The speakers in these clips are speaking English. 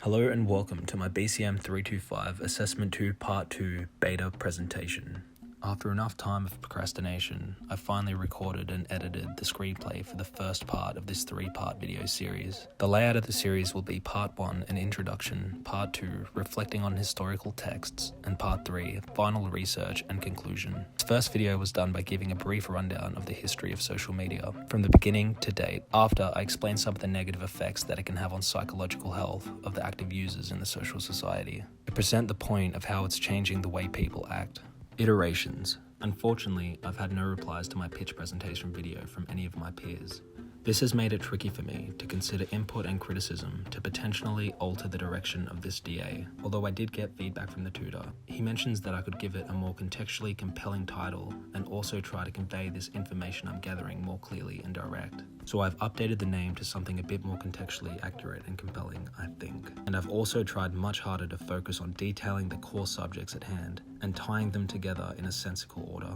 Hello and welcome to my BCM 325 Assessment 2 Part 2 Beta presentation. After enough time of procrastination, I finally recorded and edited the screenplay for the first part of this 3-part video series. The layout of the series will be Part 1, an introduction, Part 2, reflecting on historical texts, and Part 3, final research and conclusion. This first video was done by giving a brief rundown of the history of social media, from the beginning to date. After, I explained some of the negative effects that it can have on psychological health of the active users in the social society. To present the point of how it's changing the way people act. Iterations. Unfortunately, I've had no replies to my pitch presentation video from any of my peers. This has made it tricky for me to consider input and criticism to potentially alter the direction of this DA. Although I did get feedback from the tutor, he mentions that I could give it a more contextually compelling title and also try to convey this information I'm gathering more clearly and direct. So I've updated the name to something a bit more contextually accurate and compelling, I think. And I've also tried much harder to focus on detailing the core subjects at hand and tying them together in a sensical order.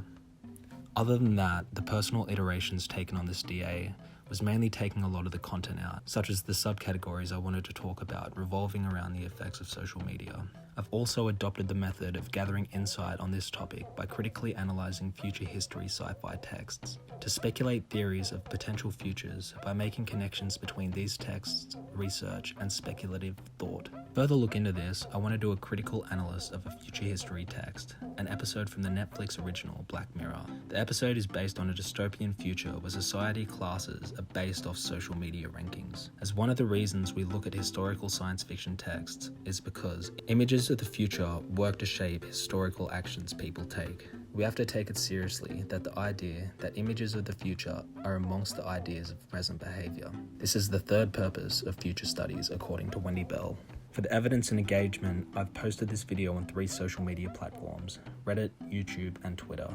Other than that, the personal iterations taken on this DA was mainly taking a lot of the content out, such as the subcategories I wanted to talk about revolving around the effects of social media. I've also adopted the method of gathering insight on this topic by critically analyzing future history sci-fi texts, to speculate theories of potential futures by making connections between these texts, research, and speculative thought. Further look into this, I want to do a critical analysis of a future history text, an episode from the Netflix original Black Mirror. The episode is based on a dystopian future where society classes are based off social media rankings. As one of the reasons we look at historical science fiction texts is because images of the future work to shape historical actions people take. We have to take it seriously that the idea that images of the future are amongst the ideas of present behavior. This is the third purpose of future studies, according to Wendy Bell. For the evidence and engagement, I've posted this video on 3 social media platforms: Reddit, YouTube, and Twitter.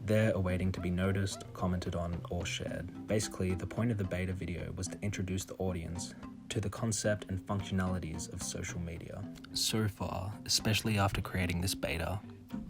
They're awaiting to be noticed, commented on, or shared. Basically, the point of the beta video was to introduce the audience to the concept and functionalities of social media. So far, especially after creating this beta,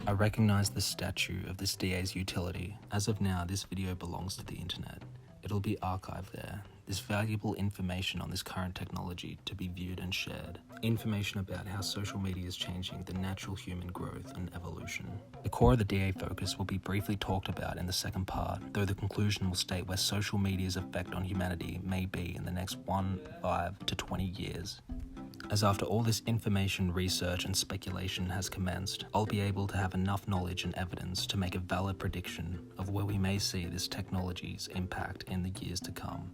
I recognize the statue of this DA's utility. As of now, this video belongs to the internet. It'll be archived there. This valuable information on this current technology to be viewed and shared. Information about how social media is changing the natural human growth and evolution. The core of the DA focus will be briefly talked about in the second part, though the conclusion will state where social media's effect on humanity may be in the next 5 to 20 years. As after all this information, research, and speculation has commenced, I'll be able to have enough knowledge and evidence to make a valid prediction of where we may see this technology's impact in the years to come.